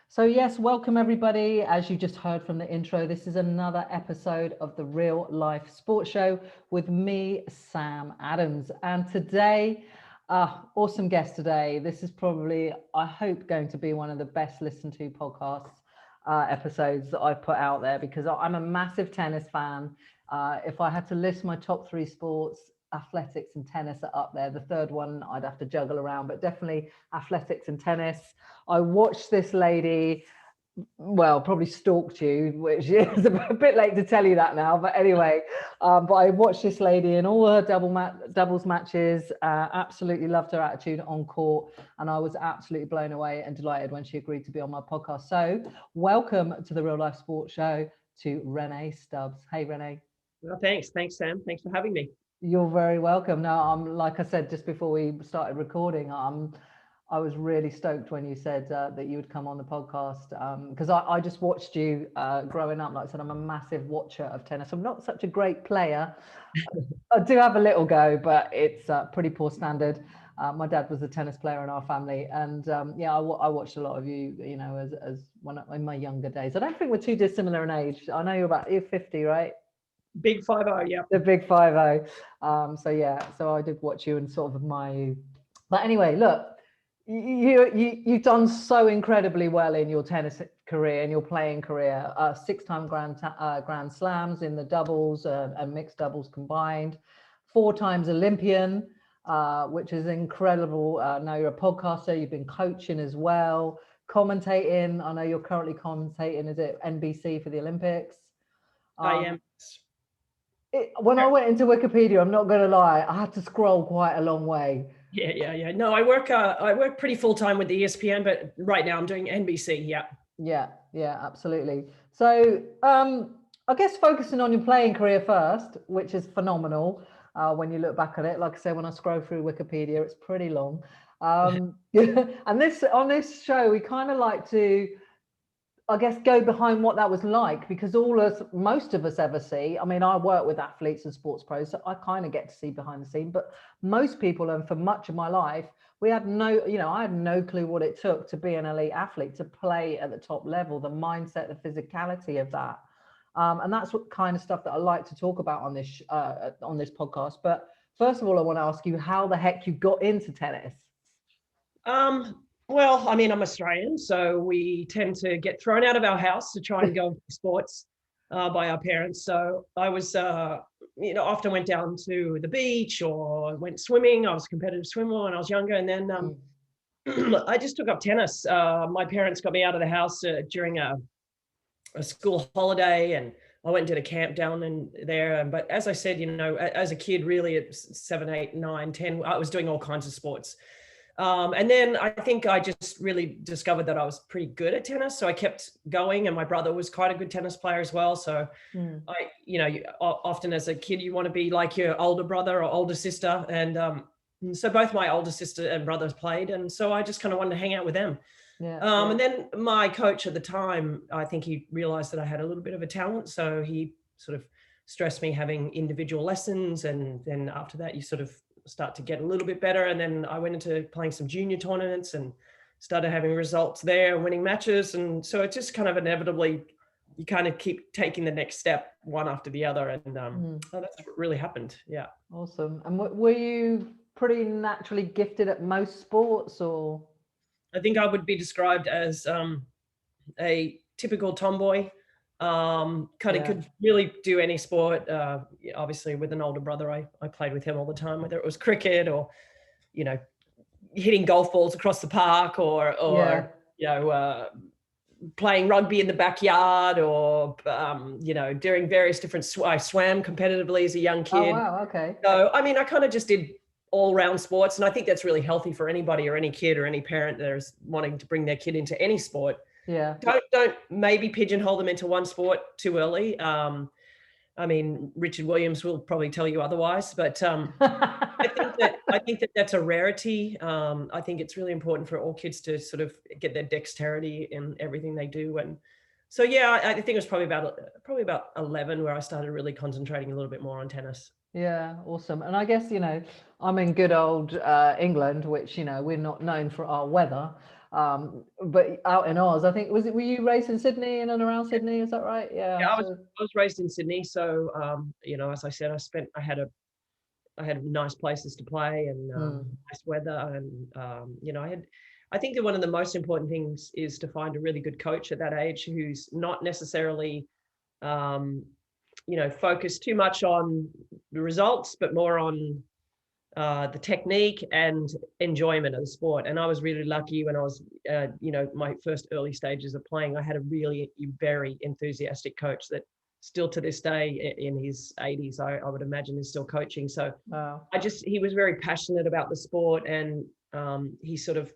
So yes, welcome everybody. As you just heard from the intro, this is another episode of the Real Life Sports Show with me, Sam Adams. And today, awesome guest today. This is probably, I hope, going to be one of the best listened to podcasts episodes that I've put out there because I'm a massive tennis fan. If I had to list my top three sports, athletics and tennis are up there. The third one I'd have to juggle around, but definitely athletics and tennis. I watched this lady, well, probably stalked you, which is a bit late to tell you that now. But anyway, but I watched this lady in all her doubles matches. Absolutely loved her attitude on court, and I was absolutely blown away and delighted when she agreed to be on my podcast. So, welcome to the Real Life Sports Show to Rennae Stubbs. Hey, Rennae. Well, thanks, Sam. Thanks for having me. You're very welcome. No, like I said just before we started recording, I was really stoked when you said that you would come on the podcast because I just watched you growing up. Like I said, I'm a massive watcher of tennis. I'm not such a great player. I do have a little go, but it's pretty poor standard. My dad was a tennis player in our family, and I watched a lot of you. You know, as when in my younger days. I don't think we're too dissimilar in age. I know you're 50, right? Big 50, yeah. The big 50. So I did watch you and sort of admire you. But anyway, look, you've done so incredibly well in your tennis career, in your playing career. 6-time grand slams in the doubles and mixed doubles combined. 4 times Olympian, which is incredible. Now you're a podcaster. You've been coaching as well, commentating. I know you're currently commentating. Is it NBC for the Olympics? I am. When I went into Wikipedia, I'm not going to lie, I had to scroll quite a long way. Yeah. No, I work pretty full time with the ESPN, but right now I'm doing NBC. Yeah, absolutely. So I guess focusing on your playing career first, which is phenomenal when you look back at it. Like I said, when I scroll through Wikipedia, it's pretty long. And on this show, we kind of like to, I guess, go behind what that was like, because most of us ever see, I mean, I work with athletes and sports pros, so I kind of get to see behind the scene, but most people, and for much of my life, I had no clue what it took to be an elite athlete, to play at the top level, the mindset, the physicality of that. And that's what kind of stuff that I like to talk about on this podcast. But first of all, I want to ask you how the heck you got into tennis. Well, I mean, I'm Australian, so we tend to get thrown out of our house to try and go to sports by our parents. So I was, often went down to the beach or went swimming. I was a competitive swimmer when I was younger. And then I just took up tennis. My parents got me out of the house during a school holiday, and I went and did a camp down in there. But as I said, as a kid, really at 7, 8, 9, 10, I was doing all kinds of sports. And then I think I just really discovered that I was pretty good at tennis. So I kept going, and my brother was quite a good tennis player as well. So often as a kid, you want to be like your older brother or older sister. And so both my older sister and brothers played. And so I just kind of wanted to hang out with them. And then my coach at the time, I think he realized that I had a little bit of a talent. So he sort of stressed me having individual lessons. And then after that, you sort of start to get a little bit better. And then I went into playing some junior tournaments and started having results there, winning matches. And so it just kind of inevitably, you kind of keep taking the next step one after the other. And that's what really happened. Yeah. Awesome. And were you pretty naturally gifted at most sports, or? I think I would be described as a typical tomboy. Could really do any sport. Obviously with an older brother, I played with him all the time, whether it was cricket or, hitting golf balls across the park or playing rugby in the backyard or, doing various different, I swam competitively as a young kid. Oh, wow. Okay. So, I mean, I kind of just did all round sports. And I think that's really healthy for anybody or any kid or any parent that is wanting to bring their kid into any sport. Yeah. Don't maybe pigeonhole them into one sport too early. I mean, Richard Williams will probably tell you otherwise, but I think that that's a rarity. I think it's really important for all kids to sort of get their dexterity in everything they do. And so, I think it was probably about 11 where I started really concentrating a little bit more on tennis. Yeah, awesome. And I guess, I'm in good old England, which, we're not known for our weather. But out in Oz, I think, were you raised in Sydney, in and around Sydney? Is that right? Yeah. Yeah, So, I was raised in Sydney, so as I said, I had nice places to play and nice weather, and I think that one of the most important things is to find a really good coach at that age who's not necessarily focused too much on the results, but more on the technique and enjoyment of the sport. And I was really lucky when I was, my first early stages of playing. I had a really very enthusiastic coach that still to this day in his 80s, I would imagine, is still coaching. So wow. he was very passionate about the sport, and he sort of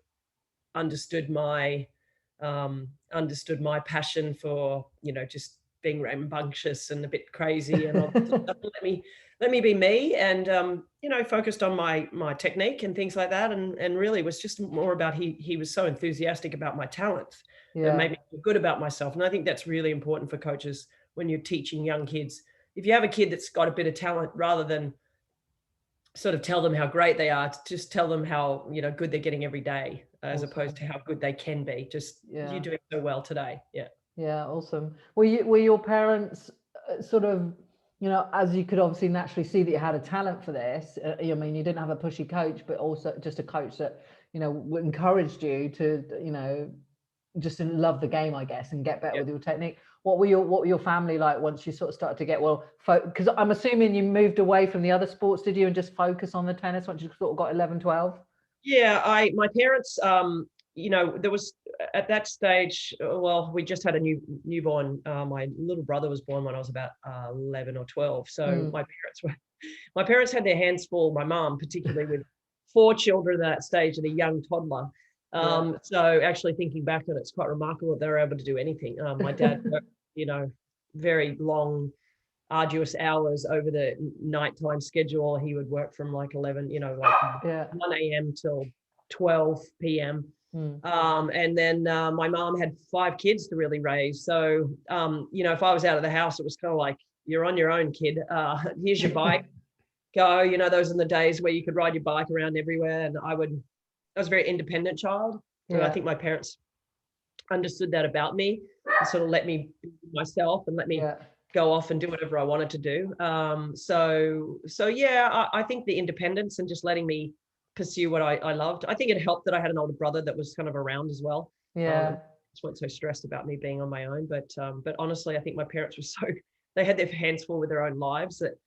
understood my passion for, just being rambunctious and a bit crazy and all that sort of stuff. Let me be me, and focused on my technique and things like that, and really was just more about he was so enthusiastic about my talents that made me feel good about myself. And I think that's really important for coaches when you're teaching young kids. If you have a kid that's got a bit of talent, rather than sort of tell them how great they are, just tell them how good they're getting every day, as opposed to how good they can be. Just you're doing so well today. Yeah, awesome. Were your parents sort of, as you could obviously naturally see that you had a talent for this? I mean, you didn't have a pushy coach, but also just a coach that encouraged you to just love the game, I guess, and get better with your technique. What were your family like once you sort of started to get because I'm assuming you moved away from the other sports, did you, and just focus on the tennis once you sort of got 11, 12? Yeah, my parents, there was at that stage, well, we just had a newborn. My little brother was born when I was about 11 or 12. So my parents had their hands full, my mom particularly, with 4 children at that stage and a young toddler. So actually thinking back on it, it's quite remarkable that they were able to do anything. My dad worked, very long, arduous hours over the nighttime schedule. He would work from like 11, 1 a.m. till 12 p.m. And then my mom had 5 kids to really raise. So, if I was out of the house, it was kind of like, you're on your own, kid. Here's your bike. Go. Those are the days where you could ride your bike around everywhere. And I was a very independent child. And I think my parents understood that about me and sort of let me be myself and let me go off and do whatever I wanted to do. I think the independence and just letting me pursue what I loved. I think it helped that I had an older brother that was kind of around as well. Just weren't so stressed about me being on my own. But honestly, I think my parents were they had their hands full with their own lives, that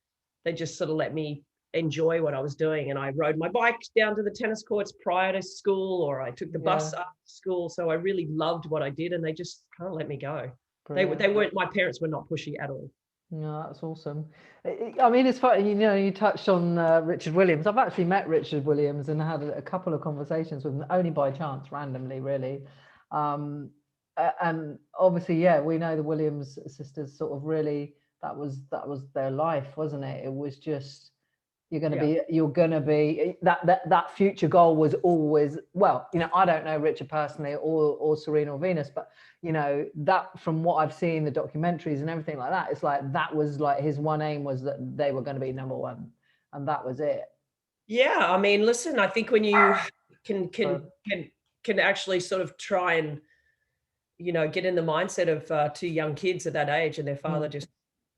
they just sort of let me enjoy what I was doing. And I rode my bike down to the tennis courts prior to school, or I took the bus up to school. So I really loved what I did, and they just kind of let me go. Brilliant. They weren't, my parents were not pushy at all. No, that's awesome. I mean, it's funny, you touched on Richard Williams. I've actually met Richard Williams and had a couple of conversations with him, only by chance, randomly, really. And obviously, we know the Williams sisters sort of really, that was their life, wasn't it? It was just, you're going to be that future goal was always, I don't know Richard personally or Serena or Venus, but that from what I've seen, the documentaries and everything like that, it's like that was like his one aim was that they were going to be number one, and that was it. Yeah, I mean, listen, I think when you can actually sort of try and get in the mindset of 2 young kids at that age, and their father just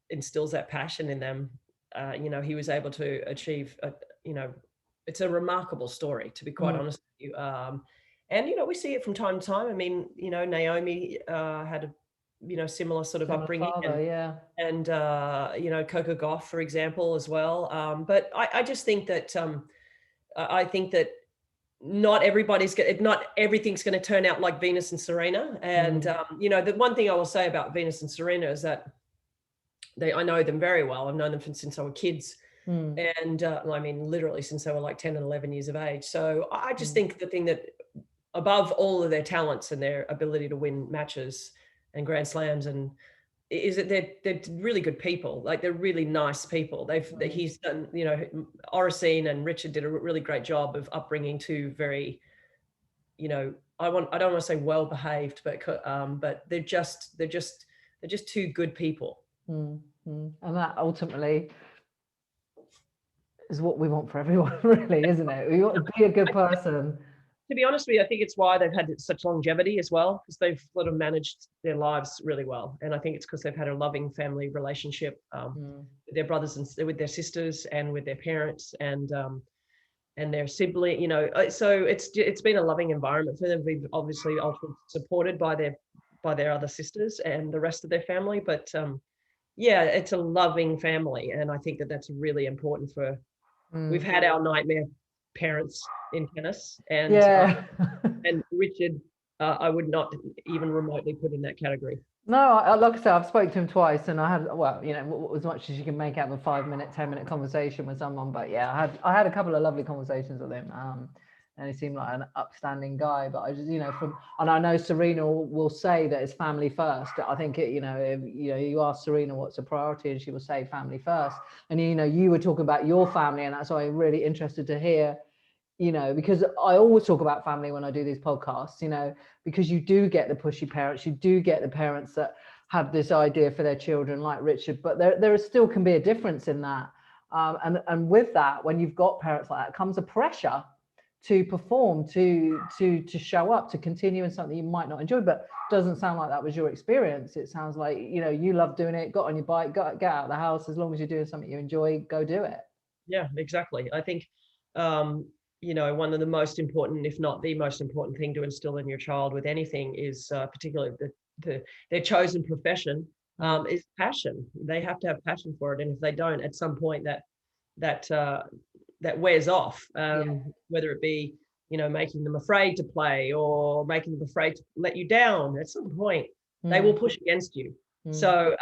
instills that passion in them. He was able to achieve, it's a remarkable story, to be quite honest with you. And, we see it from time to time. I mean, Naomi had a similar sort of upbringing. Father, and Coco Gauff, for example, as well. But I just think that I think that not everything's going to turn out like Venus and Serena. And, the one thing I will say about Venus and Serena is that I know them very well. I've known them since I were kids. And I mean, literally since they were like 10 and 11 years of age. So I just think the thing that above all of their talents and their ability to win matches and Grand Slams and is that they're really good people. Like, they're really nice people. He's done, Oracene and Richard did a really great job of upbringing 2 very, I don't want to say well behaved, but they're just 2 good people. And that ultimately is what we want for everyone, really, isn't it? We want to be a good person. To be honest with you, I think it's why they've had such longevity as well, because they've sort of managed their lives really well. And I think it's because they've had a loving family relationship with their brothers and with their sisters and with their parents and their sibling. You know, so it's been a loving environment for them. We've obviously also supported by their other sisters and the rest of their family, but yeah, it's a loving family, and I think that that's really important for. We've had our nightmare parents in tennis, and and Richard, I would not even remotely put in that category. No, like I said, I've spoken to him twice, and I had, well, you know, as much as you can make out of a 5-minute, 10-minute conversation with someone. But yeah, I had a couple of lovely conversations with him, and he seemed like an upstanding guy. But I just, you know, and I know Serena will say that it's family first. I think it, you know, you ask Serena what's a priority, and she will say family first. And you know, you were talking about your family, and that's why I'm really interested to hear. You know, because I always talk about family when I do these podcasts, you know, because you do get the pushy parents, you do get the parents that have this idea for their children like Richard, but there still can be a difference in that. And with that, when you've got parents like that, comes a pressure to perform, to show up, to continue in something you might not enjoy, but doesn't sound like that was your experience. It sounds like, you know, you love doing it, got on your bike, get out of the house, as long as you're doing something you enjoy, go do it. Yeah, exactly. I think, you know, one of the most important, if not the most important thing to instill in your child with anything is particularly their chosen profession is passion. They have to have passion for it. And if they don't, at some point that wears off, whether it be, you know, making them afraid to play or making them afraid to let you down. At some point, they will push against you. So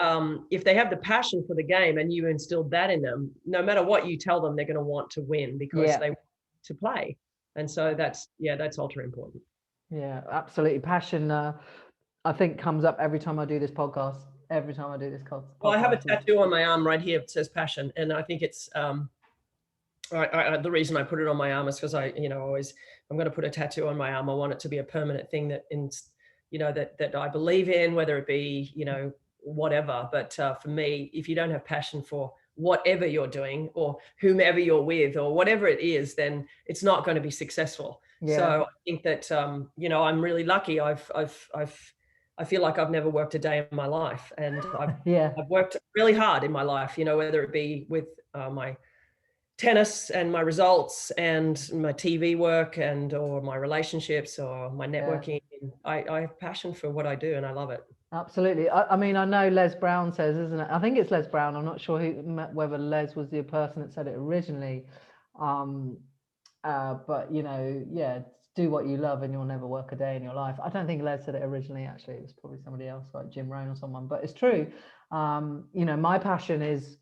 if they have the passion for the game and you instilled that in them, no matter what you tell them, they're going to want to win because they want to play. And so that's ultra important. Yeah, absolutely. Passion, I think, comes up every time I do this podcast. Every time I do this podcast. Well, I have a tattoo on my arm right here that says passion. And I think it's the reason I put it on my arm is because I'm going to put a tattoo on my arm. I want it to be a permanent thing that that I believe in, whether it be, you know, whatever. But for me, if you don't have passion for whatever you're doing or whomever you're with or whatever it is, then it's not going to be successful. So I think that, you know, I'm really lucky. I feel like I've never worked a day in my life, and I've worked really hard in my life, you know, whether it be with my tennis and my results and my TV work or my relationships or my networking. I have passion for what I do and I love it. Absolutely. I mean, I know Les Brown says, isn't it? I think it's Les Brown. I'm not sure whether Les was the person that said it originally. But, you know, do what you love and you'll never work a day in your life. I don't think Les said it originally, actually. It was probably somebody else like Jim Rohn or someone, but it's true. You know, my passion is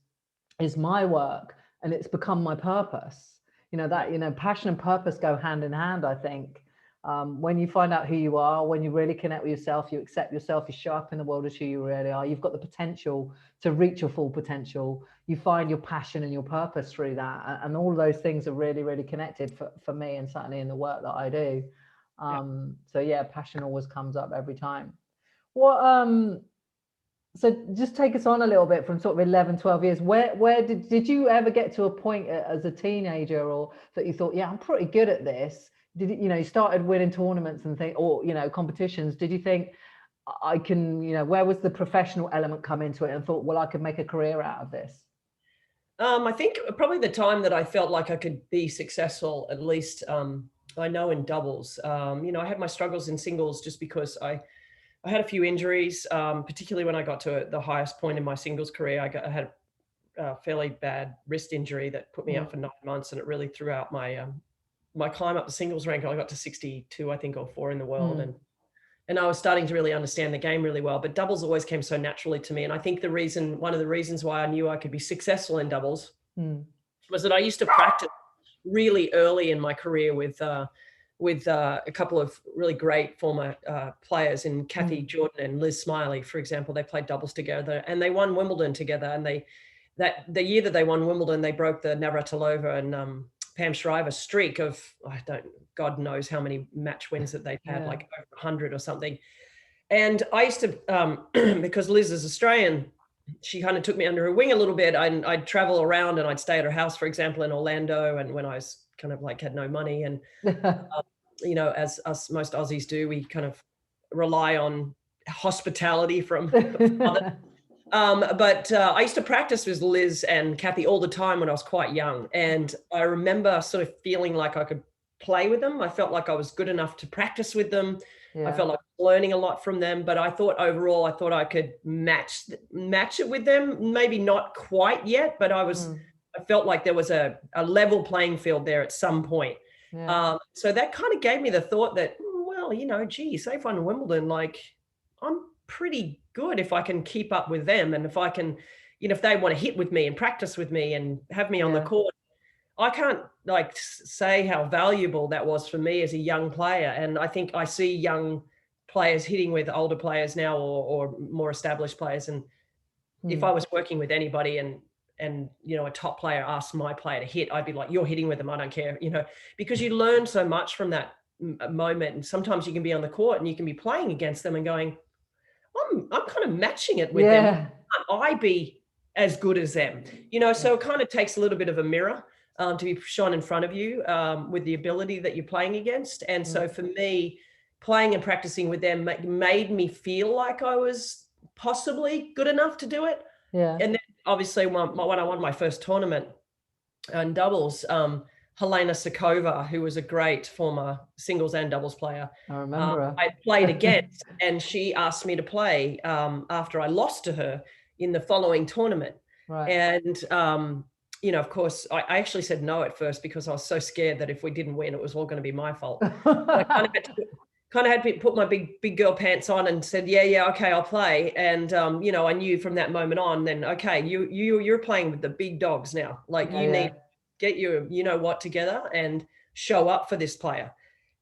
my work, and it's become my purpose. You know, that, you know, passion and purpose go hand in hand, I think. When you find out who you are, when you really connect with yourself, you accept yourself, you show up in the world as who you really are, you've got the potential to reach your full potential, you find your passion and your purpose through that. And all of those things are really, really connected for me, and certainly in the work that I do. So yeah, passion always comes up every time. So just take us on a little bit from sort of 11, 12 years. Where did you ever get to a point as a teenager, or that you thought, yeah, I'm pretty good at this? You started winning tournaments and or, you know, competitions. Did you think I can, you know, where was the professional element come into it and thought, well, I could make a career out of this? I think probably the time that I felt like I could be successful, at least I know in doubles. You know, I had my struggles in singles just because I had a few injuries, particularly when I got to the highest point in my singles career. I had a fairly bad wrist injury that put me out for 9 months, and it really threw out my my climb up the singles rank. I got to 62, I think, or 4 in the world, and I was starting to really understand the game really well. But doubles always came so naturally to me, and I think one of the reasons why I knew I could be successful in doubles was that I used to practice really early in my career with a couple of really great former players in Kathy Jordan and Liz Smiley, for example. They played doubles together and they won Wimbledon together. And the year that they won Wimbledon, they broke the Navratilova and Pam Shriver streak of, God knows how many match wins that they've had, like over 100 or something. And I used to, because Liz is Australian, she kind of took me under her wing a little bit. I'd travel around and I'd stay at her house, for example, in Orlando. And when I was kind of like had no money, and you know, as us most Aussies do, we kind of rely on hospitality from others. But I used to practice with Liz and Kathy all the time when I was quite young. And I remember sort of feeling like I could play with them. I felt like I was good enough to practice with them. I felt like learning a lot from them, but I thought overall, I thought I could match it with them. Maybe not quite yet, but I felt like there was a level playing field there at some point. So that kind of gave me the thought that, well, you know, gee, say if I won Wimbledon, like I'm pretty good if I can keep up with them. And if I can, you know, if they want to hit with me and practice with me and have me on the court, I can't like say how valuable that was for me as a young player. And I think I see young players hitting with older players now, or more established players. And if I was working with anybody and you know, a top player asked my player to hit, I'd be like, you're hitting with them, I don't care, you know, because you learn so much from that moment. And sometimes you can be on the court and you can be playing against them and going, I'm kind of matching it with them. Can't I be as good as them? You know, so it kind of takes a little bit of a mirror to be shown in front of you with the ability that you're playing against. And so for me, playing and practicing with them made me feel like I was possibly good enough to do it. And then obviously when I won my first tournament in doubles, Helena Sokova, who was a great former singles and doubles player, I remember her. I played against, and she asked me to play after I lost to her in the following tournament. And you know, of course, I actually said no at first because I was so scared that if we didn't win, it was all going to be my fault. I kind of had to put my big girl pants on and said, yeah, okay, I'll play. And you know, I knew from that moment on, then okay, you're playing with the big dogs now. Like you need to get your, you know what, together and show up for this player.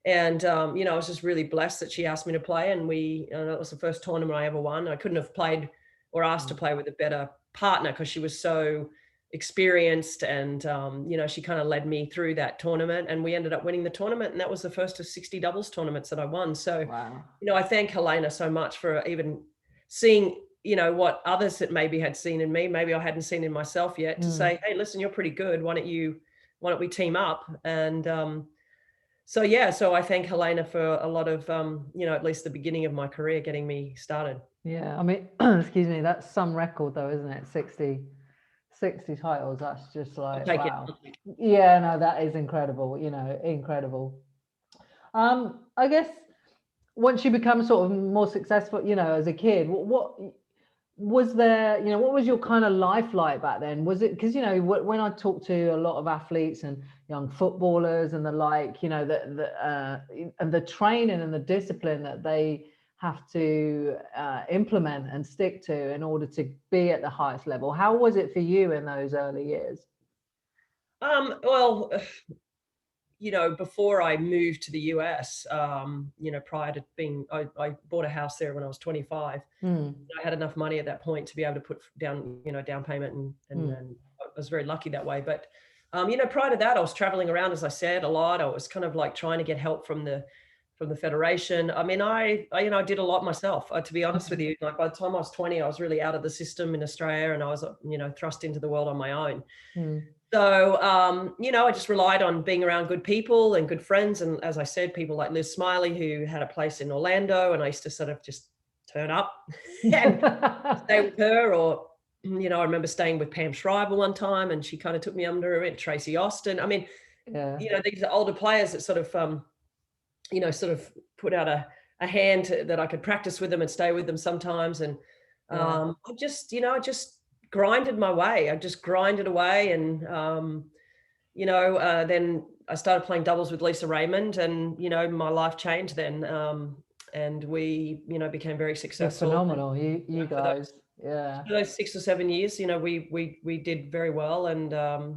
And you know, I was just really blessed that she asked me to play, and that was the first tournament I ever won. I couldn't have played or asked to play with a better partner because she was so experienced, and you know, she kind of led me through that tournament, and we ended up winning the tournament, and that was the first of 60 doubles tournaments that I won. So you know, I thank Helena so much for even seeing, you know, what others that maybe had seen in me, maybe I hadn't seen in myself yet, to say, hey, listen, you're pretty good, why don't we team up? And so I thank Helena for a lot of you know, at least the beginning of my career, getting me started. I mean, excuse me, that's some record though, isn't it? 60 titles, that's just like, wow. Yeah, no, that is incredible, you know, incredible. I guess once you become sort of more successful, you know, as a kid, what was there, you know, what was your kind of life like back then? Was it, because, you know, when I talk to a lot of athletes and young footballers and the like, you know, and the training and the discipline that they have to implement and stick to in order to be at the highest level. How was it for you in those early years? Well, you know, before I moved to the US, you know, prior to I bought a house there when I was 25. I had enough money at that point to be able to put down, you know, down payment, and I was very lucky that way. But, you know, prior to that, I was traveling around, as I said, a lot. I was kind of like trying to get help from the federation. I mean, I you know, I did a lot myself, to be honest with you. Like by the time I was 20, I was really out of the system in Australia, and I was, you know, thrust into the world on my own. So, you know, I just relied on being around good people and good friends. And as I said, people like Liz Smiley, who had a place in Orlando, and I used to sort of just turn up and stay with her. Or, you know, I remember staying with Pam Shriver one time, and she kind of took me under her, and Tracy Austin. I mean, you know, these are older players that sort of, you know, sort of put out a hand that I could practice with them and stay with them sometimes. And I just, you know, I just grinded my way. I just grinded away. And, you know, then I started playing doubles with Lisa Raymond, and, you know, my life changed then. And we, you know, became very successful. You're phenomenal, you guys. For those 6 or 7 years, you know, we did very well. And,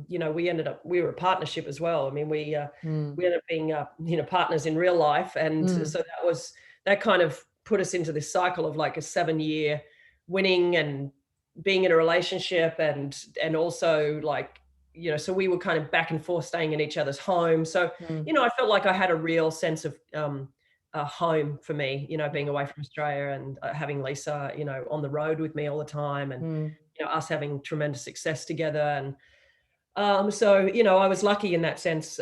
you know, we were a partnership as well. I mean, we ended up being, you know, partners in real life. And so that kind of put us into this cycle of like a 7-year winning and being in a relationship, and also like, you know, so we were kind of back and forth staying in each other's home. So, you know, I felt like I had a real sense of, a home for me, you know, being away from Australia, and having Lisa, you know, on the road with me all the time. And us having tremendous success together. And so, I was lucky in that sense.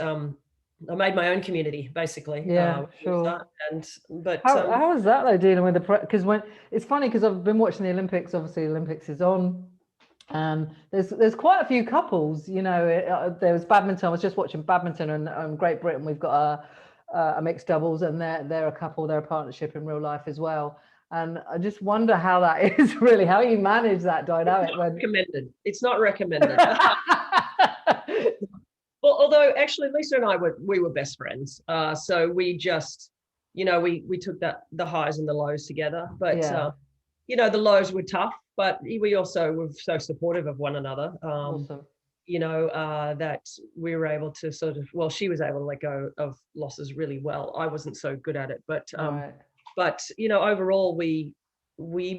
I made my own community basically. Yeah, With sure. that. But How is that though, dealing with because when it's funny because I've been watching the Olympics. Obviously, the Olympics is on, and there's quite a few couples. There was badminton. I was just watching badminton, and Great Britain. We've got a mixed doubles, and they're a couple. They're a partnership in real life as well. And I just wonder how that is really, how you manage that dynamic. It's not recommended. Well, although actually Lisa and I were best friends. So we just, we took the highs and the lows together. But, the lows were tough, but we also were so supportive of one another. Awesome. That we were able to she was able to let go of losses really well. I wasn't so good at it, but overall we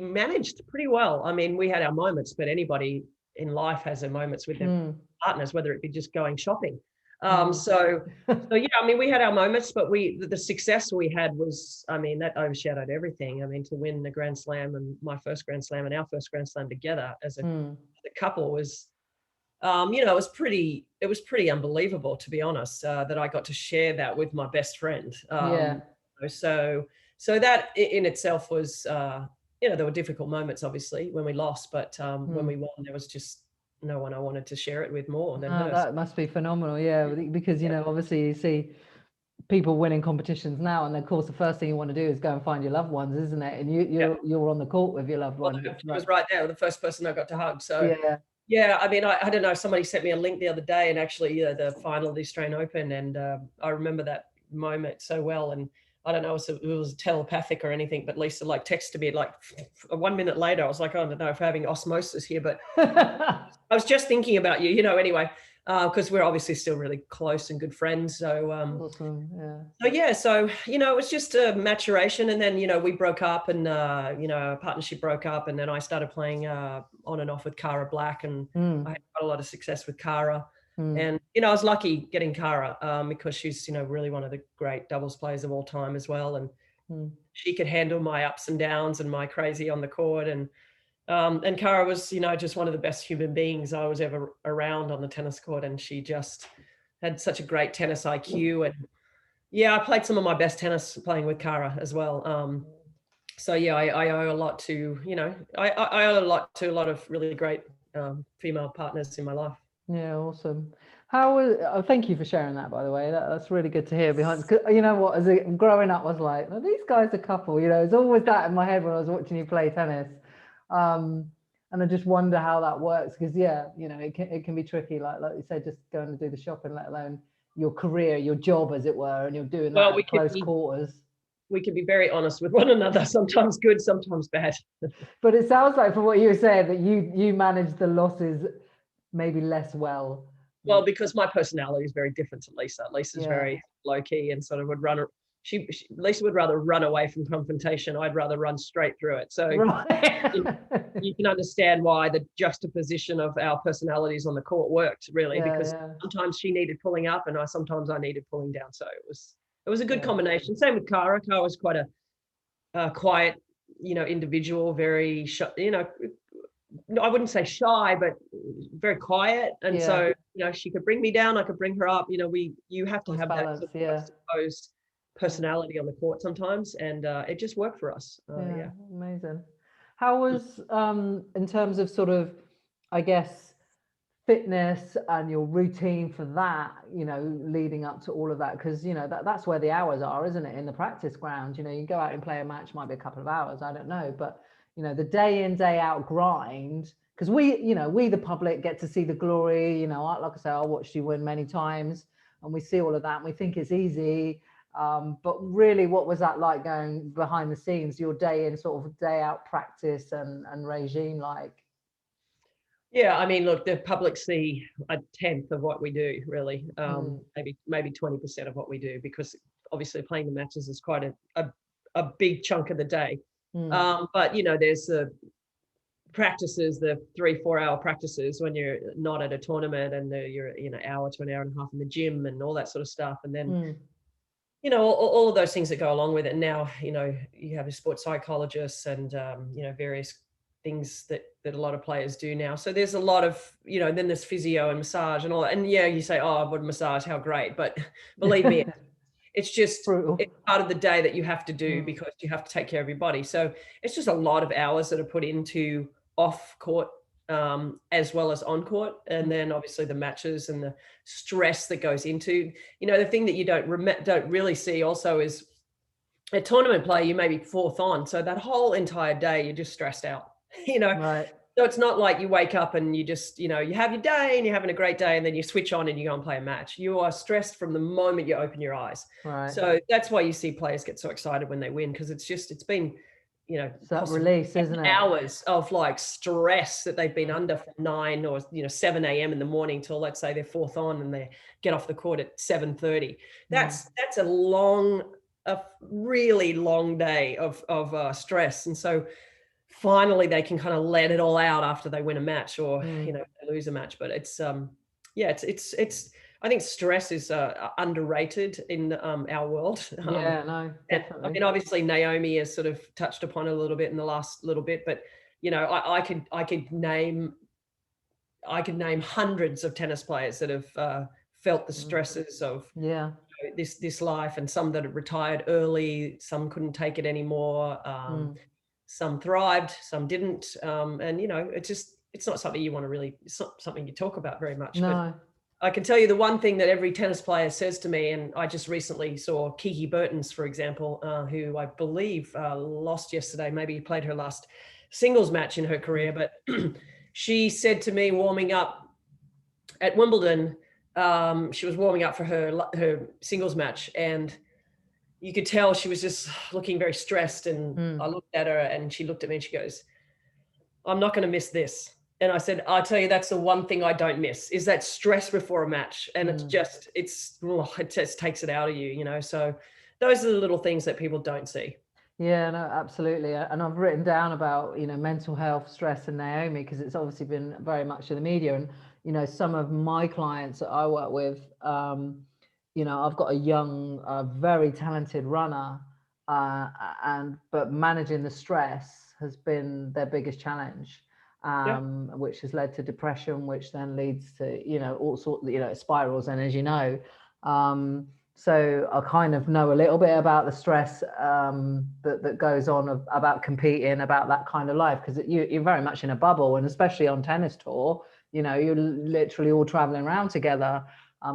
managed pretty well. I mean, we had our moments, but anybody in life has their moments with their partners, whether it be just going shopping. So yeah, I mean, we had our moments, but the success we had was, I mean, that overshadowed everything. I mean, to win the Grand Slam, and my first Grand Slam and our first Grand Slam together as a couple was, it was pretty unbelievable, to be honest, that I got to share that with my best friend. So that in itself was, there were difficult moments, obviously, when we lost, but when we won, there was just no one I wanted to share it with more than her. That must be phenomenal, because obviously you see people winning competitions now, and of course the first thing you want to do is go and find your loved ones, isn't it? And you're on the court with your loved one. She was right there, the first person I got to hug. So yeah, I mean, I don't know, somebody sent me a link the other day, and actually the final of the Australian Open, and I remember that moment so well. And I don't know if it was telepathic or anything, but Lisa texted me 1 minute later. I was like, oh, I don't know if we're having osmosis here, but I was just thinking about you, anyway, because we're obviously still really close and good friends. So, awesome. So it was just a maturation, and then we broke up, and our partnership broke up, and then I started playing on and off with Cara Black, and I had quite a lot of success with Cara. And, I was lucky getting Cara because she's, really one of the great doubles players of all time as well. And she could handle my ups and downs and my crazy on the court. And Cara was, just one of the best human beings I was ever around on the tennis court. And she just had such a great tennis IQ. And I played some of my best tennis playing with Cara as well. So I owe a lot to, I owe a lot to a lot of really great female partners in my life. Yeah, awesome. Thank you for sharing that, by the way. That's really good to hear behind. You know what, growing up, I was like, well, these guys are a couple. It's always that in my head when I was watching you play tennis. And I just wonder how that works, because it can be tricky. Like you said, just going to do the shopping, let alone your career, your job, as it were, and you're doing that at close quarters. We can be very honest with one another. Sometimes good, sometimes bad. But it sounds like, from what you were saying, that you manage the losses maybe less well. Well, because my personality is very different to Lisa. Lisa's very low key and sort of would run. Lisa would rather run away from confrontation. I'd rather run straight through it. So you can understand why the juxtaposition of our personalities on the court worked, really, because sometimes she needed pulling up and sometimes I needed pulling down. So it was a good combination. Same with Cara. Cara was quite a quiet, individual, very, I wouldn't say shy, but very quiet. And so, she could bring me down, I could bring her up. You have to have balance, that opposed personality on the court sometimes. And it just worked for us. Amazing. How was, in terms of sort of, I guess, fitness and your routine for that, leading up to all of that? Because, that's where the hours are, isn't it? In the practice ground, you go out and play a match, might be a couple of hours, I don't know. But the day in, day out grind, because we the public get to see the glory, like I say, I watched you win many times and we see all of that and we think it's easy. But really, what was that like, going behind the scenes, your day in, sort of day out practice and regime like? Yeah, I mean, look, the public see a tenth of what we do, really, maybe 20% of what we do, because obviously playing the matches is quite a big chunk of the day. But there's the practices, the 3-4 hour practices when you're not at a tournament, and you're an hour to an hour and a half in the gym and all that sort of stuff, and then all of those things that go along with it. And now you have a sports psychologist and various things that a lot of players do now. So there's a lot of, then there's physio and massage and all that. And yeah, you say, oh, what a massage, how great. But believe me, it's just it's part of the day that you have to do because you have to take care of your body. So it's just a lot of hours that are put into off court as well as on court. And then obviously the matches and the stress that goes into, the thing that you don't really see also is a tournament play, you may be fourth on. So that whole entire day, you're just stressed out, Right. So it's not like you wake up and you just, you have your day and you're having a great day and then you switch on and you go and play a match. You are stressed from the moment you open your eyes. Right. So that's why you see players get so excited when they win, because it's been, it's that release, isn't it? Hours of like stress that they've been under from 9 or 7 a.m. in the morning till, let's say, they're fourth on and they get off the court at 7:30. That's a really long day of stress. And so finally they can kind of let it all out after they win a match or they lose a match. But it's it's I think stress is underrated in our world. No, definitely. I mean, obviously Naomi has sort of touched upon it a little bit in the last little bit, but I could name hundreds of tennis players that have felt the stresses of this life, and some that have retired early, some couldn't take it anymore, some thrived, some didn't, and it's not something you want to really, it's not something you talk about very much. No. But I can tell you the one thing that every tennis player says to me, and I just recently saw Kiki Bertens, for example, who I believe lost yesterday, maybe played her last singles match in her career, but she said to me warming up at Wimbledon, she was warming up for her singles match, and you could tell she was just looking very stressed. And I looked at her and she looked at me and she goes, I'm not going to miss this. And I said, I'll tell you, that's the one thing I don't miss, is that stress before a match. And it just takes it out of you, so those are the little things that people don't see. Yeah, no, absolutely. And I've written down about, mental health, stress, and Naomi, because it's obviously been very much in the media. And, some of my clients that I work with, I've got a young, very talented runner, but managing the stress has been their biggest challenge, which has led to depression, which then leads to, all sorts of, spirals. And as you know, so I kind of know a little bit about the stress that goes on about competing, about that kind of life, because you're very much in a bubble, and especially on tennis tour, you're literally all traveling around together.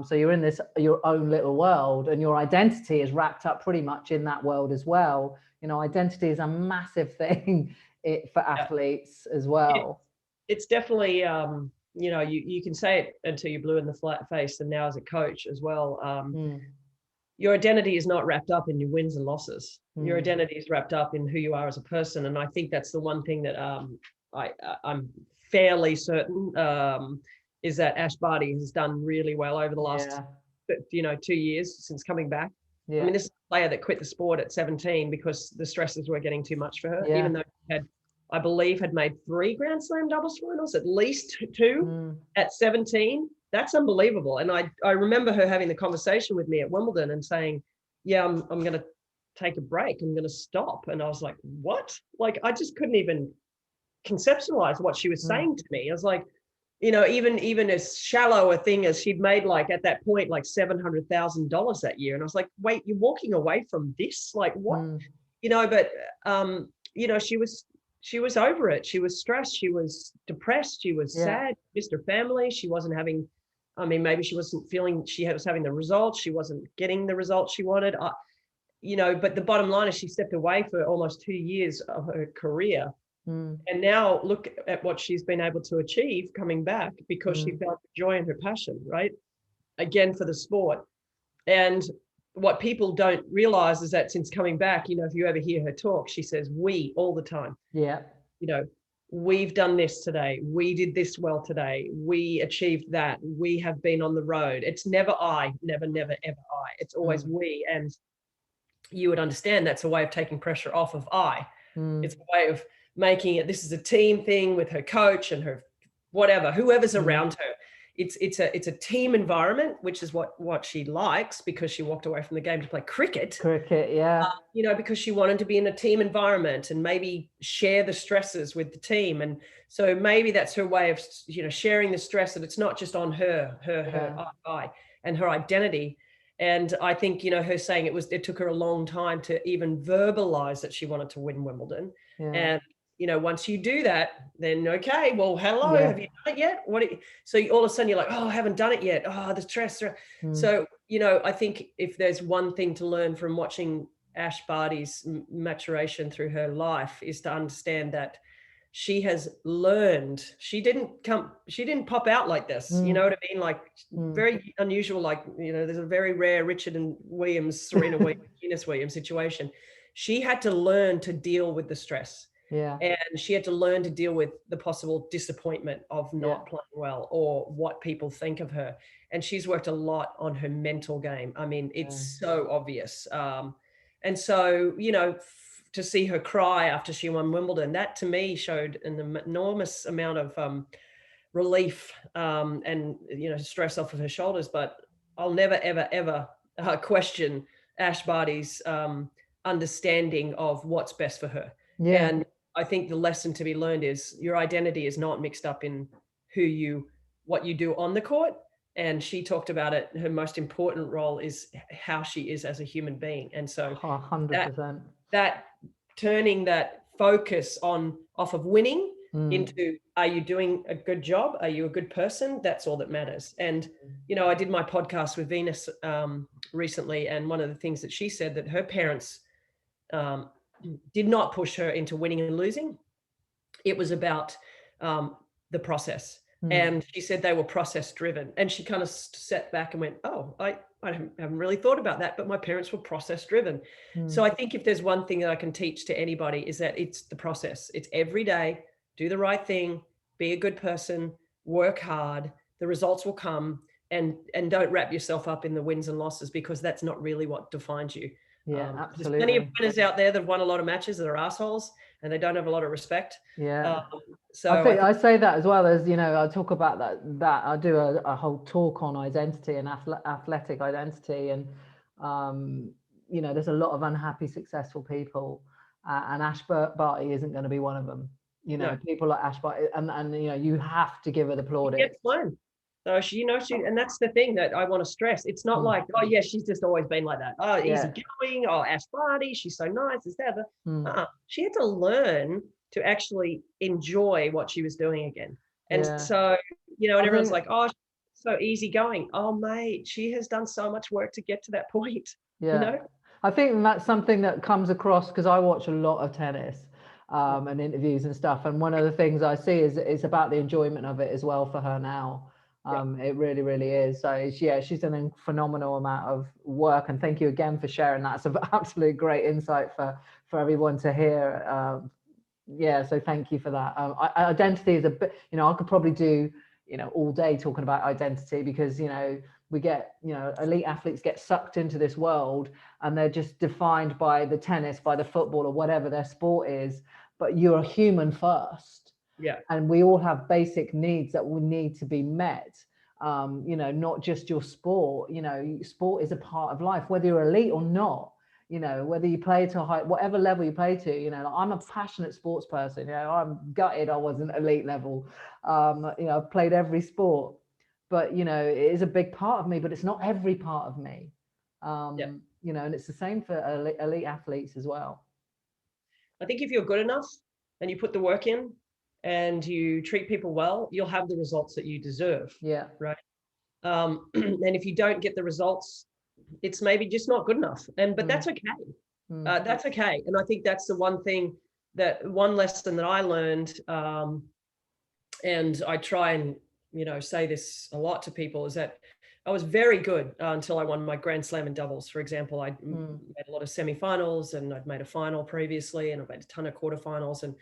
So you're in your own little world, and your identity is wrapped up pretty much in that world as well. Identity is a massive thing for athletes as well. It's definitely, you can say it until you're blue in the flat face, and now as a coach as well. Your identity is not wrapped up in your wins and losses. Your identity is wrapped up in who you are as a person. And I think that's the one thing that I'm fairly certain is that Ash Barty has done really well over the last 2 years since coming back. I mean, this is a player that quit the sport at 17 because the stresses were getting too much for her, even though she had, I believe, had made 3 Grand Slam doubles finals, at least 2 at 17. That's unbelievable. And I remember her having the conversation with me at Wimbledon and saying, I'm going to take a break. I'm going to stop. And I was like, what? Like, I just couldn't even conceptualize what she was saying to me. I was like, even as shallow a thing as she'd made, like at that point, like $700,000 that year. And I was like, wait, you're walking away from this? Like what? But, she was over it. She was stressed. She was depressed. She was sad. Missed her family. She wasn't having, maybe she wasn't feeling she was having the results. She wasn't getting the results she wanted. But the bottom line is she stepped away for almost 2 years of her career. And now look at what she's been able to achieve coming back, because she found joy in her passion, right? Again, for the sport. And what people don't realize is that since coming back, if you ever hear her talk, she says we all the time. Yeah. We've done this today. We did this well today. We achieved that. We have been on the road. It's never I, never, never, ever I. It's always we. And you would understand that's a way of taking pressure off of I. It's a way of making it, this is a team thing with her coach and her whatever, whoever's around her. it's a team environment, which is what she likes, because she walked away from the game to play cricket. Cricket, yeah. Because she wanted to be in a team environment and maybe share the stresses with the team. And so maybe that's her way of, sharing the stress, that it's not just on her eye and her identity. And I think, her saying it took her a long time to even verbalize that she wanted to win Wimbledon. Yeah. And, once you do that, then, okay, well, hello, Yeah. have you done it yet? So all of a sudden you're like, oh, I haven't done it yet. Oh, the stress. So, I think if there's one thing to learn from watching Ash Barty's maturation through her life, is to understand that she has learned. She didn't pop out like this. You know what I mean? Like very unusual. Like, there's a very rare Richard and Williams, Serena Williams, Venus Williams situation. She had to learn to deal with the stress. Yeah. And she had to learn to deal with the possible disappointment of not playing well, or what people think of her. And she's worked a lot on her mental game. I mean, it's so obvious. And so, to see her cry after she won Wimbledon, that to me showed an enormous amount of relief and, stress off of her shoulders. But I'll never, ever, ever question Ash Barty's understanding of what's best for her. Yeah. And I think the lesson to be learned is your identity is not mixed up in what you do on the court. And she talked about it. Her most important role is how she is as a human being. And so 100%. That turning that focus off of winning into, are you doing a good job? Are you a good person? That's all that matters. And, I did my podcast with Venus recently. And one of the things that she said, that her parents did not push her into winning and losing. It was about the process. And she said they were process driven. And she kind of sat back and went, oh, I haven't really thought about that, but my parents were process driven. So I think if there's one thing that I can teach to anybody, is that it's the process. It's every day, do the right thing, be a good person, work hard, the results will come, and don't wrap yourself up in the wins and losses, because that's not really what defines you. Yeah, absolutely. There's plenty of winners out there that have won a lot of matches that are assholes, and they don't have a lot of respect. Yeah. So I think I say that as well, as, I talk about that I do a whole talk on identity and athletic identity. And, there's a lot of unhappy, successful people, and Ash Barty isn't going to be one of them. No. People like Ash Barty, and you have to give her the plaudits. It's fun. So she, and that's the thing that I want to stress. It's not like, oh yeah, she's just always been like that. Oh, easy going. Oh, Ash Barty, she's so nice. Is that she had to learn to actually enjoy what she was doing again. And so, and everyone's like, oh, so easy going. Oh, mate, she has done so much work to get to that point. Yeah. I think that's something that comes across, because I watch a lot of tennis and interviews and stuff. And one of the things I see is it's about the enjoyment of it as well for her now. It really, really is. So she's done a phenomenal amount of work, and thank you again for sharing that. It's an absolute great insight for everyone to hear. So thank you for that. Identity is a bit, I could probably do, all day talking about identity, because, we get, elite athletes get sucked into this world, and they're just defined by the tennis, by the football, or whatever their sport is. But you're a human first. Yeah. And we all have basic needs that will need to be met. Not just your sport. Sport is a part of life, whether you're elite or not. Whether you play to whatever level you play to. I'm a passionate sports person. I'm gutted I wasn't elite level. I've played every sport, but it is a big part of me. But it's not every part of me. And it's the same for elite athletes as well. I think if you're good enough and you put the work in, and you treat people well, you'll have the results that you deserve. Yeah. Right. And if you don't get the results, it's maybe just not good enough. But that's okay. That's okay. And I think that's the one lesson that I learned. And I try and, say this a lot to people, is that I was very good until I won my Grand Slam in doubles. For example, I made a lot of semifinals, and I'd made a final previously, and I've made a ton of quarterfinals. And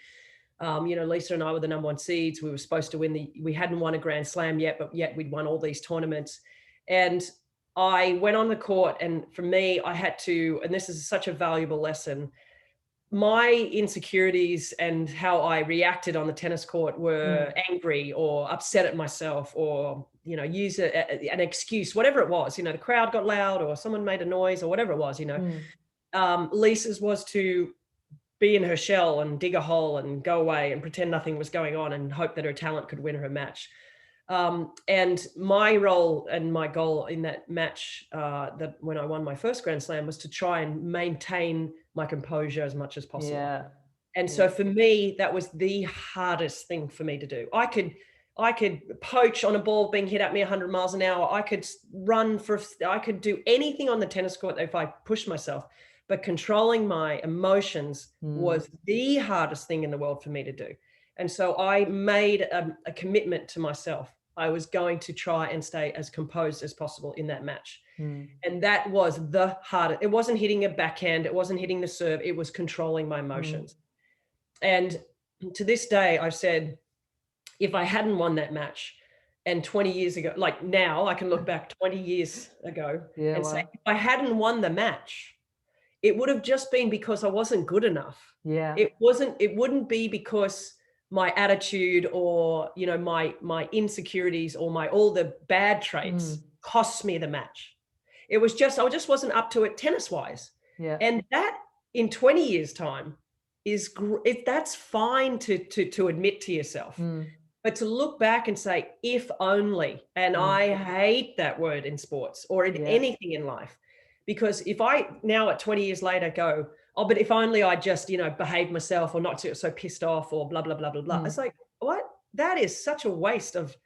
Lisa and I were the number one seeds. We were supposed to we hadn't won a Grand Slam yet, but yet we'd won all these tournaments. And I went on the court, and for me, I had to, and this is such a valuable lesson, my insecurities and how I reacted on the tennis court were angry or upset at myself, or, you know, use an excuse, whatever it was, you know, the crowd got loud or someone made a noise or whatever it was, you know. Lisa's was to be in her shell and dig a hole and go away and pretend nothing was going on and hope that her talent could win her match. And my role and my goal in that match, that when I won my first Grand Slam, was to try and maintain my composure as much as possible. Yeah. And so for me, that was the hardest thing for me to do. I could poach on a ball being hit at me 100 miles an hour. I could run I could do anything on the tennis court if I pushed myself. But controlling my emotions was the hardest thing in the world for me to do. And so I made a commitment to myself. I was going to try and stay as composed as possible in that match. And that was the hardest. It wasn't hitting a backhand. It wasn't hitting the serve. It was controlling my emotions. And to this day, I've said, if I hadn't won that match, and 20 years ago, like now, I can look back 20 years ago and say, if I hadn't won the match, it would have just been because I wasn't good enough. Yeah. It wouldn't be because my attitude or, you know, my insecurities or all the bad traits cost me the match. It was just, I just wasn't up to it tennis wise. Yeah. And that in 20 years time that's fine to admit to yourself, but to look back and say, if only, and I hate that word in sports or in anything in life, because if I now at 20 years later go, oh, but if only I just, you know, behaved myself or not so pissed off or blah, blah, blah, blah, blah. It's like, what? That is such a waste of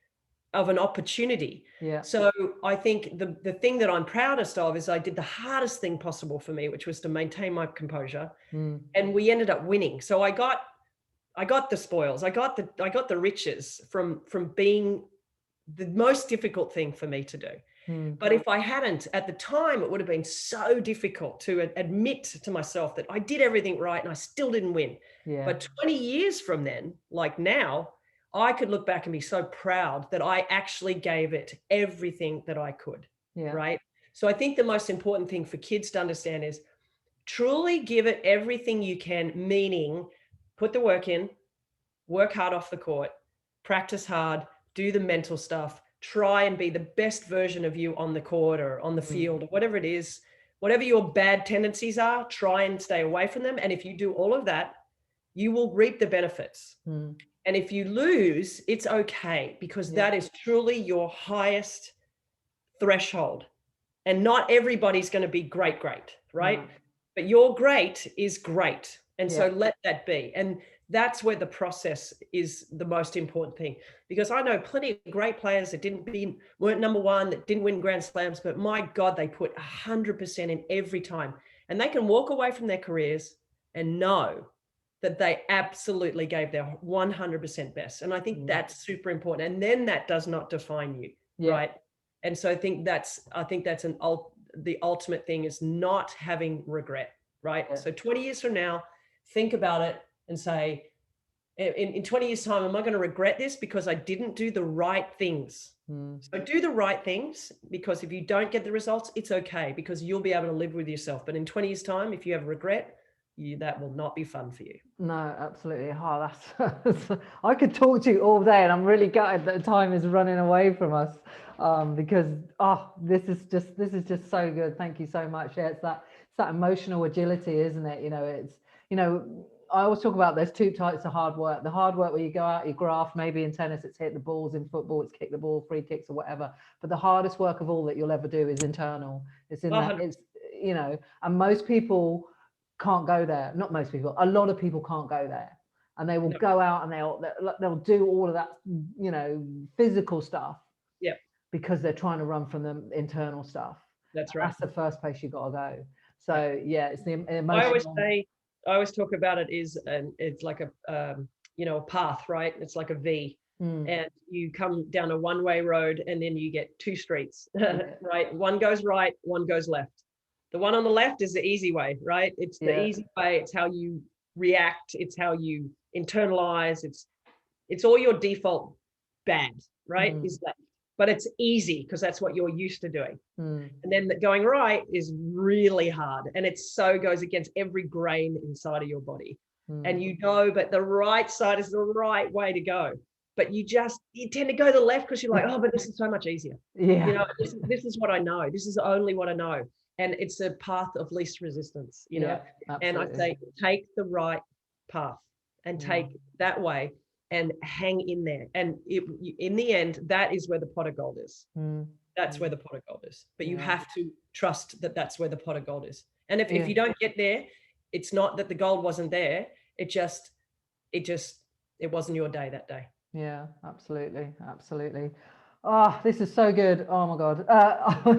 an opportunity. Yeah. So I think the thing that I'm proudest of is I did the hardest thing possible for me, which was to maintain my composure. And we ended up winning. So I got the spoils. I got the riches from being the most difficult thing for me to do. But if I hadn't, at the time, it would have been so difficult to admit to myself that I did everything right and I still didn't win. Yeah. But 20 years from then, like now, I could look back and be so proud that I actually gave it everything that I could. Yeah. Right. So I think the most important thing for kids to understand is truly give it everything you can, meaning put the work in, work hard off the court, practice hard, do the mental stuff, try and be the best version of you on the court or on the field or whatever it is, whatever your bad tendencies are, try and stay away from them. And if you do all of that, you will reap the benefits. And if you lose, it's okay, because that is truly your highest threshold. And not everybody's going to be great, right? But your great is great. And so let that be. And that's where the process is the most important thing, because I know plenty of great players that weren't number one, that didn't win Grand Slams, but my God, they put 100% in every time, and they can walk away from their careers and know that they absolutely gave their 100% best. And I think that's super important. And then that does not define you, right? And so I think that's the ultimate thing is not having regret, right? So 20 years from now, think about it and say, in 20 years time, am I going to regret this because I didn't do the right things? So do the right things, because if you don't get the results, it's okay, because you'll be able to live with yourself. But in 20 years time, if you have regret, that will not be fun for you. No, absolutely. Oh, that's I could talk to you all day, and I'm really gutted that time is running away from us, because this is just so good. Thank you so much. Yeah, it's that emotional agility, isn't it? You know, it's, you know, I always talk about there's two types of hard work. The hard work where you go out, you graft, maybe in tennis it's hit the balls, in football it's kick the ball, free kicks or whatever. But the hardest work of all that you'll ever do is internal. It's in that, it's, you know, and most people can't go there. Not most people, a lot of people can't go there. And they will go out and they'll do all of that, you know, physical stuff. Yeah. Because they're trying to run from the internal stuff. That's right. That's the first place you got to go. So yeah, it's the emotional. I always talk about it it's like a path, right? It's like a V, and you come down a one-way road, and then you get two streets, right? One goes right, one goes left. The one on the left is the easy way, right? It's the easy way. It's how you react. It's how you internalize. It's all your default bad, right? Is left. but it's easy because that's what you're used to doing. And then going right is really hard. And it so goes against every grain inside of your body. And but the right side is the right way to go. But you tend to go to the left because you're like, oh, but this is so much easier. Yeah. This is what I know. This is only what I know. And it's a path of least resistance, and I say, take the right path and take that way and hang in there. And in the end, that is where the pot of gold is. That's where the pot of gold is. But you have to trust that that's where the pot of gold is. And if you don't get there, it's not that the gold wasn't there. It wasn't your day that day. Yeah, absolutely. Absolutely. Oh, this is so good. Oh my God.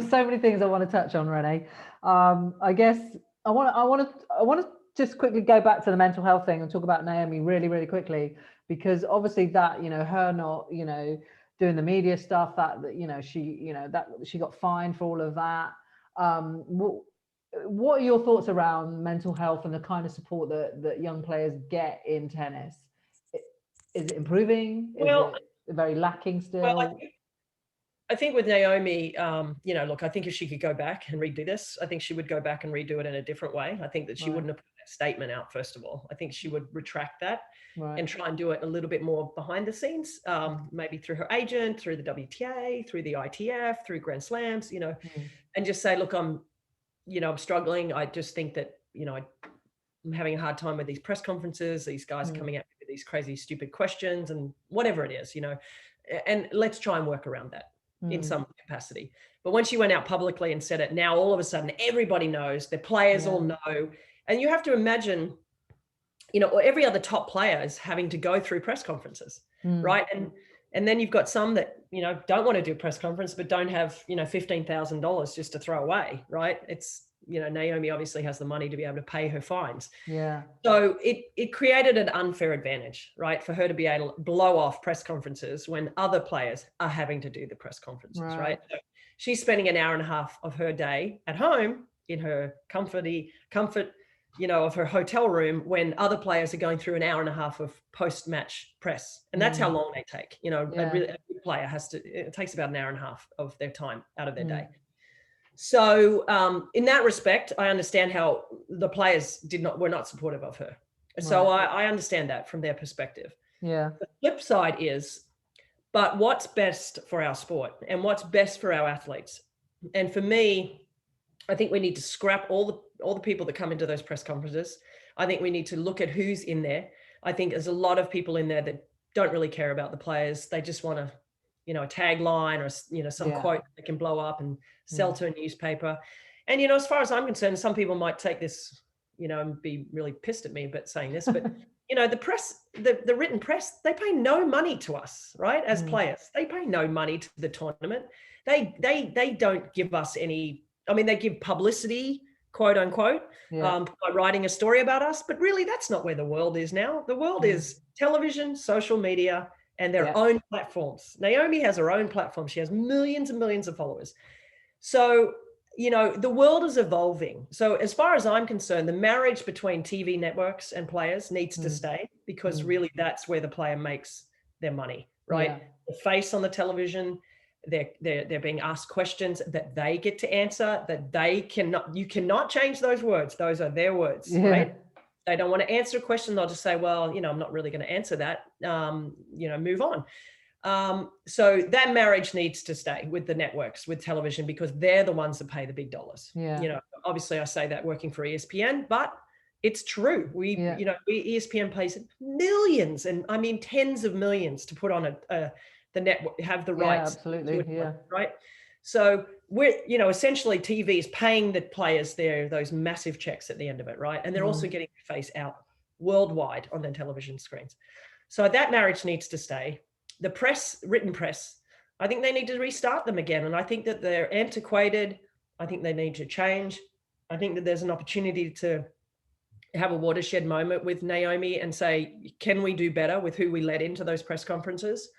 So many things I want to touch on, Rennae. I guess I want to just quickly go back to the mental health thing and talk about Naomi really, really quickly, because obviously that, her not, doing the media stuff, that she got fined for all of that. What are your thoughts around mental health and the kind of support that young players get in tennis? Is it improving? Is it very lacking still? Well, I think with Naomi, look, I think if she could go back and redo this, I think she would go back and redo it in a different way. I think that she wouldn't have put that statement out, first of all. I think she would retract that and try and do it a little bit more behind the scenes, maybe through her agent, through the WTA, through the ITF, through Grand Slams, and just say, look, I'm struggling. I just think that, I'm having a hard time with these press conferences, these guys coming at me with these crazy, stupid questions and whatever it is, and let's try and work around that in some capacity. But when she went out publicly and said it, now all of a sudden everybody knows, the players all know. And you have to imagine, every other top player is having to go through press conferences, right? And then you've got some that, don't want to do a press conference, but don't have, $15,000 just to throw away, right? It's, Naomi obviously has the money to be able to pay her fines. Yeah. So it created an unfair advantage, right? For her to be able to blow off press conferences when other players are having to do the press conferences, right? So she's spending an hour and a half of her day at home in her comfort, of her hotel room, when other players are going through an hour and a half of post-match press. And that's how long they take. A good player it takes about an hour and a half of their time out of their day. So in that respect, I understand how the players were not supportive of her. So I understand that from their perspective. Yeah. The flip side is, but what's best for our sport and what's best for our athletes? And for me, I think we need to scrap all the people that come into those press conferences. I think we need to look at who's in there. I think there's a lot of people in there that don't really care about the players. They just want to, a tagline or, some quote that can blow up and sell to a newspaper. And, as far as I'm concerned, some people might take this, and be really pissed at me about saying this, but, the press, the written press, they pay no money to us, right? As players, they pay no money to the tournament. They don't give us any, they give publicity, quote unquote, by writing a story about us, but really that's not where the world is now. The world is television, social media, and their own platforms. Naomi has her own platform. She has millions and millions of followers. So, the world is evolving. So as far as I'm concerned, the marriage between TV networks and players needs to stay, because really that's where the player makes their money, right? Yeah. The face on the television, they're being asked questions that they get to answer, that you cannot change those words. Those are their words, right? They don't want to answer a question, they'll just say, well, I'm not really going to answer that, move on. So that marriage needs to stay with the networks, with television, because they're the ones that pay the big dollars. Obviously I say that working for ESPN, but it's true. ESPN pays millions, and tens of millions to put on the network, have the rights. Absolutely. Right. So we're, essentially TV is paying the players those massive checks at the end of it, right? And they're also getting their face out worldwide on their television screens. So that marriage needs to stay. The written press, I think they need to restart them again. And I think that they're antiquated. I think they need to change. I think that there's an opportunity to have a watershed moment with Naomi and say, can we do better with who we let into those press conferences?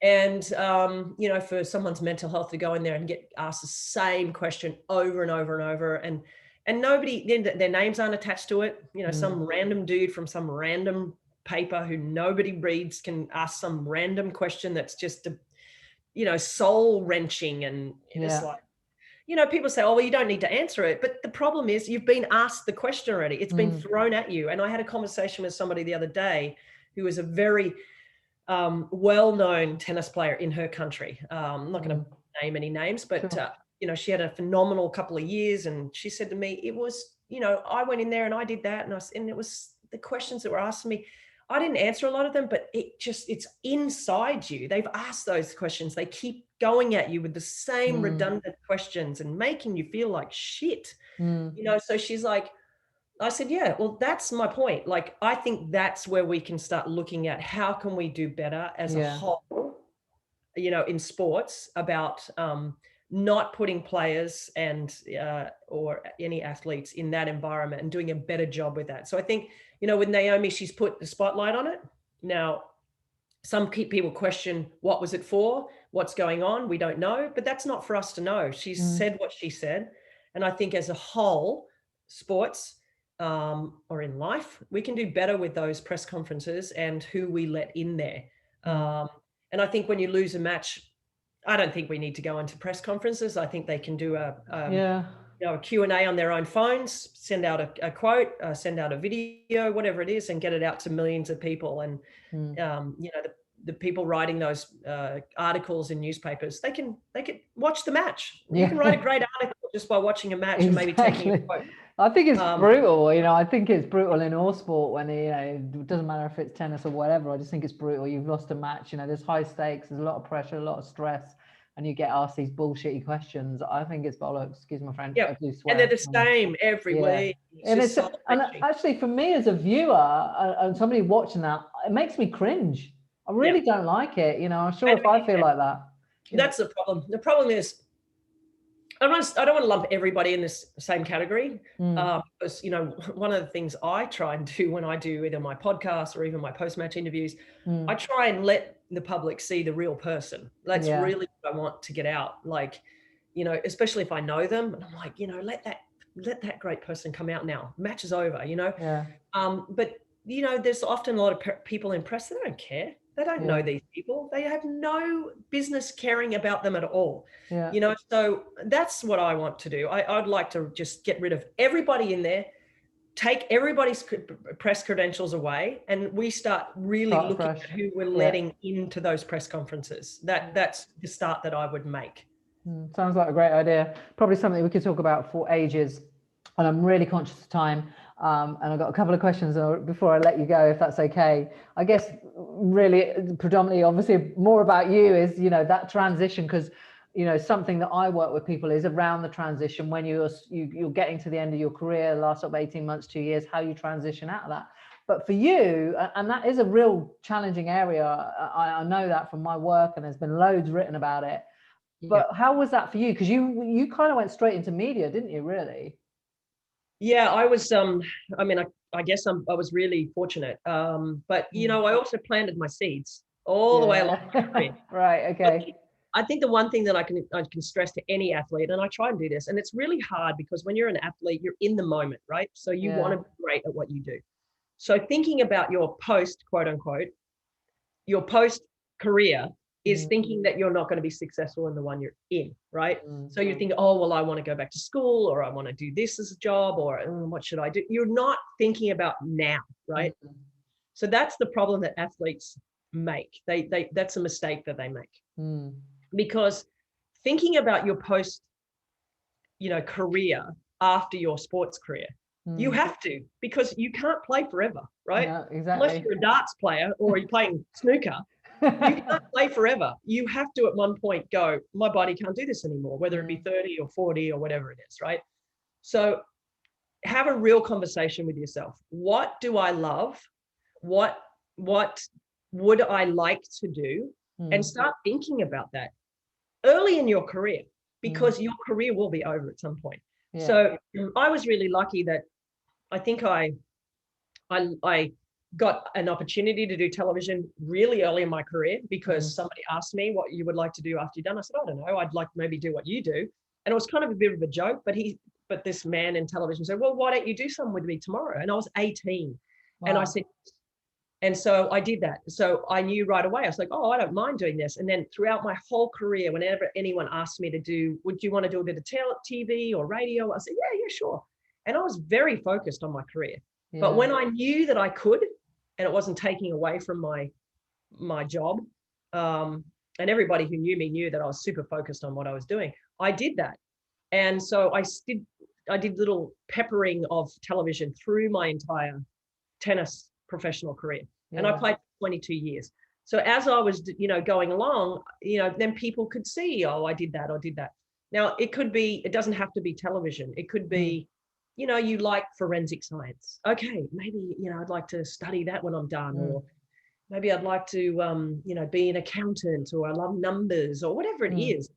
And, for someone's mental health to go in there and get asked the same question over and over and over, and nobody, their names aren't attached to it. Some random dude from some random paper who nobody reads can ask some random question that's just, soul wrenching. And it's like, people say, oh, well, you don't need to answer it. But the problem is you've been asked the question already. It's been thrown at you. And I had a conversation with somebody the other day who was a very well-known tennis player in her country. I'm not going to name any names, but, Sure. she had a phenomenal couple of years. And she said to me, it was, I went in there and I did that. And it was the questions that were asked me. I didn't answer a lot of them, but it's inside you. They've asked those questions. They keep going at you with the same redundant questions and making you feel like shit. So she's like, I said, yeah, well, that's my point. Like, I think that's where we can start looking at how can we do better as a whole, in sports about not putting players and or any athletes in that environment and doing a better job with that. So I think, with Naomi, she's put the spotlight on it. Now, some people question, what was it for? What's going on? We don't know, but that's not for us to know. She's said what she said. And I think as a whole, sports, or in life, we can do better with those press conferences and who we let in there. And I think when you lose a match, I don't think we need to go into press conferences. I think they can do a Q&A on their own phones, send out a quote, send out a video, whatever it is, and get it out to millions of people. And the people writing those articles in newspapers, they can watch the match. You can write a great article just by watching a match and maybe taking a quote. I think it's brutal, I think it's brutal in all sport when, it doesn't matter if it's tennis or whatever. I just think it's brutal. You've lost a match, there's high stakes, there's a lot of pressure, a lot of stress, and you get asked these bullshitty questions. I think it's bollocks, excuse my French. Yeah, and they're the same every week. And actually for me as a viewer and somebody watching that, it makes me cringe. I really don't like it. I'm sure if I feel like that. That's the problem. The problem is, I don't want to lump everybody in this same category. Because, one of the things I try and do when I do either my podcast or even my post-match interviews, I try and let the public see the real person. That's really what I want to get out. Like, especially if I know them, and I'm like, let that great person come out now. Match is over, But, there's often a lot of people in press that don't care. They don't know these people. They have no business caring about them at all. So that's what I want to do. I'd like to just get rid of everybody in there, take everybody's press credentials away, and we start really looking at who we're letting into those press conferences. That's the start that I would make. Sounds like a great idea. Probably something we could talk about for ages. And I'm really conscious of time. And I've got a couple of questions before I let you go, if that's okay. I guess really predominantly, obviously more about you is, that transition, because, something that I work with people is around the transition when you're getting to the end of your career, the last 18 months, 2 years, how you transition out of that. But for you, and that is a real challenging area. I know that from my work, and there's been loads written about it. But how was that for you? Because you kind of went straight into media, didn't you, really? Yeah, I was, I guess I was really fortunate. But, I also planted my seeds all the way along my career. Right, okay. I think the one thing that I can stress to any athlete, and I try and do this, and it's really hard because when you're an athlete, you're in the moment, right? So you want to be great at what you do. So thinking about your post, quote unquote, your post career is thinking that you're not going to be successful in the one you're in, right? So you think, oh, well, I want to go back to school, or I want to do this as a job, or what should I do? You're not thinking about now, right? So that's the problem that athletes make. That's a mistake that they make. Because thinking about your post, career after your sports career, you have to, because you can't play forever, right? Yeah, exactly. Unless you're a darts player or you're playing snooker. You can't play forever. You have to at one point go, my body can't do this anymore, whether it be 30 or 40 or whatever it is, right? So have a real conversation with yourself. What do I love? What would I like to do? And start thinking about that early in your career, because your career will be over at some point. So I was really lucky that I think I got an opportunity to do television really early in my career, because somebody asked me what you would like to do after you're done. I said, I don't know, I'd like to maybe do what you do. And it was kind of a bit of a joke, but this man in television said, well, why don't you do something with me tomorrow? And I was 18. Wow. And I said, And so I did that. So I knew right away, I was like, oh, I don't mind doing this. And then throughout my whole career, whenever anyone asked me to do, would you want to do a bit of TV or radio? I said, yeah, sure. And I was very focused on my career. Yeah. But when I knew that I could, and it wasn't taking away from my job, and everybody who knew me knew that I was super focused on what I was doing, I did that. And so I did little peppering of television through my entire tennis professional career. Yeah. And I played 22 years. So as I was, going along, then people could see, oh, I did that. Now it doesn't have to be television. It could be, you like forensic science. Okay, maybe, I'd like to study that when I'm done, or maybe I'd like to, be an accountant, or I love numbers, or whatever it is,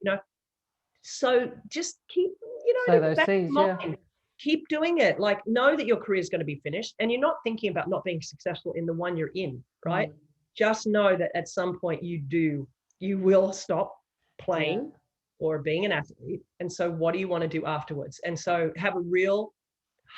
So just keep, those seeds, keep doing it. Like, know that your career is going to be finished, and you're not thinking about not being successful in the one you're in, right? Just know that at some point you will stop playing or being an athlete. And so what do you want to do afterwards? And so have a real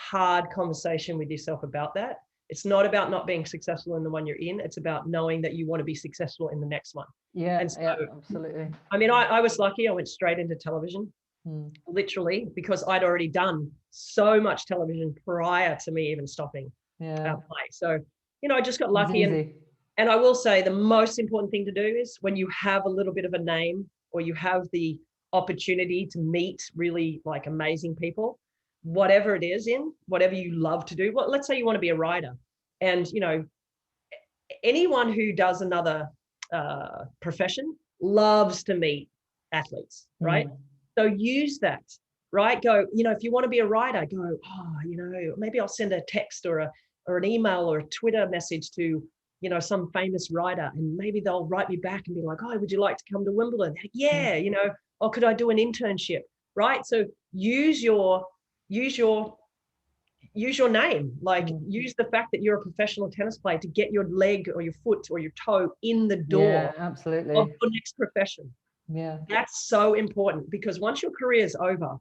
hard conversation with yourself about that. It's not about not being successful in the one you're in. It's about knowing that you want to be successful in the next one. Yeah, and so, absolutely. I mean, I was lucky. I went straight into television, literally, because I'd already done so much television prior to me even stopping play. So, I just got lucky. And I will say the most important thing to do is when you have a little bit of a name, or you have the opportunity to meet really like amazing people, whatever it is, whatever you love to do. Well, let's say you want to be a writer, and anyone who does another profession loves to meet athletes, right? So use that, right? Go, if you want to be a writer, go, maybe I'll send a text or an email or a Twitter message to some famous writer, and maybe they'll write me back and be like, oh, would you like to come to Wimbledon? Yeah, or could I do an internship, right? So use your name, like use the fact that you're a professional tennis player to get your leg or your foot or your toe in the door absolutely of your next profession. Yeah, that's so important, because once your career is over,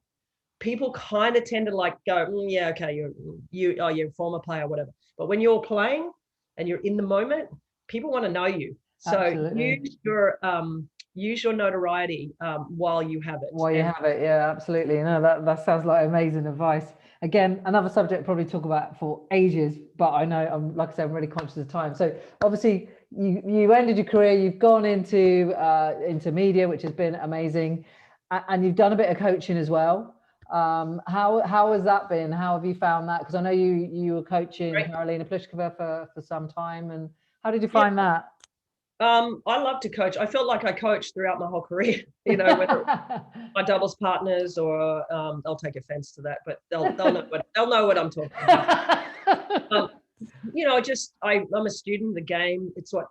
people kind of tend to like go, okay, you're a former player, whatever. But when you're playing and you're in the moment, people want to know you. So absolutely. Use your notoriety while you have it. Yeah, absolutely. No, that sounds like amazing advice. Again, another subject probably talk about for ages, but I know like I said, I'm really conscious of time. So obviously you ended your career, you've gone into media, which has been amazing, and you've done a bit of coaching as well. How has that been? How have you found that? Because I know you were coaching Karolina Pliskova for some time, and how did you find that? I love to coach. I felt like I coached throughout my whole career, whether my doubles partners or I'll take offense to that, but they'll know what I'm talking about. I'm a student of the game. It's what,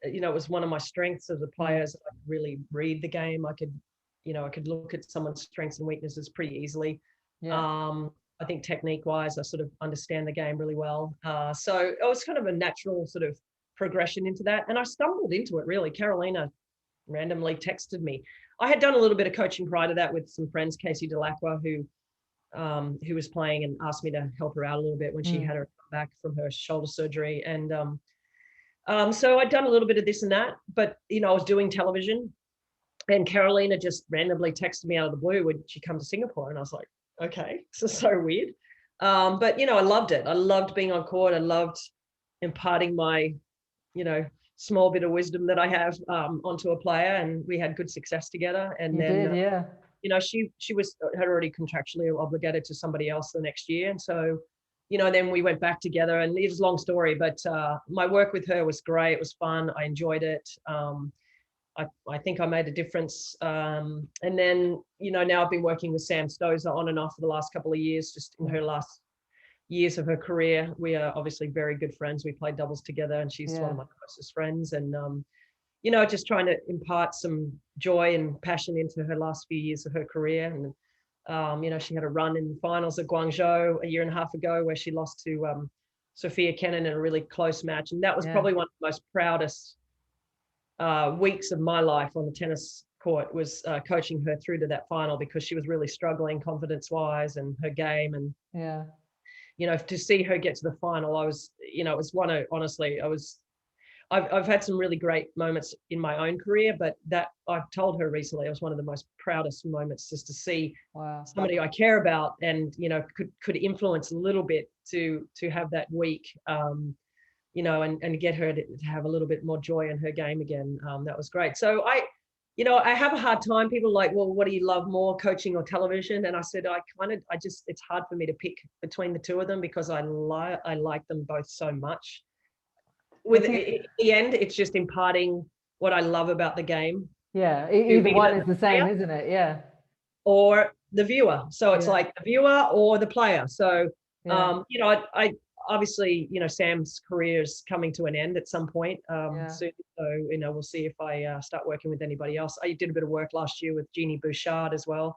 it was one of my strengths as a player. I could really read the game. I could look at someone's strengths and weaknesses pretty easily. I think technique wise, I sort of understand the game really well. So it was kind of a natural sort of progression into that. And I stumbled into it really. Carolina randomly texted me. I had done a little bit of coaching prior to that with some friends, Casey Delacqua, who was playing, and asked me to help her out a little bit when she had her come back from her shoulder surgery. And so I'd done a little bit of this and that, but, I was doing television, and Carolina just randomly texted me out of the blue, would she come to Singapore? And I was like, okay, this is so weird. But, I loved it. I loved being on court. I loved imparting my, small bit of wisdom that I have onto a player, and we had good success together. And she had already contractually obligated to somebody else the next year. And so, then we went back together, and it was a long story, but my work with her was great. It was fun. I enjoyed it. I think I made a difference. And then, now I've been working with Sam Stosur on and off for the last couple of years, just in her last years of her career. We are obviously very good friends. We played doubles together, and she's one of my closest friends. And, just trying to impart some joy and passion into her last few years of her career. And, she had a run in the finals at Guangzhou a year and a half ago, where she lost to Sophia Kenin in a really close match. And that was probably one of the most proudest weeks of my life on the tennis court, was coaching her through to that final, because she was really struggling confidence-wise and her game. And to see her get to the final, I was, it was honestly, I was I've had some really great moments in my own career, but that I've told her recently, it was one of the most proudest moments, just to see somebody I care about and, you know, could influence a little bit to have that week, you know, and get her to have a little bit more joy in her game again. That was great. So you know, I have a hard time. People are like, well, what do you love more, coaching or television? And I said, it's hard for me to pick between the two of them because I like them both so much. In the end, it's just imparting what I love about the game. Yeah, either one is the same, isn't it? Yeah. Or the viewer. So it's like the viewer or the player. So, you know, I obviously, you know, Sam's career is coming to an end at some point soon. So, you know, we'll see if I start working with anybody else. I did a bit of work last year with Jeannie Bouchard as well.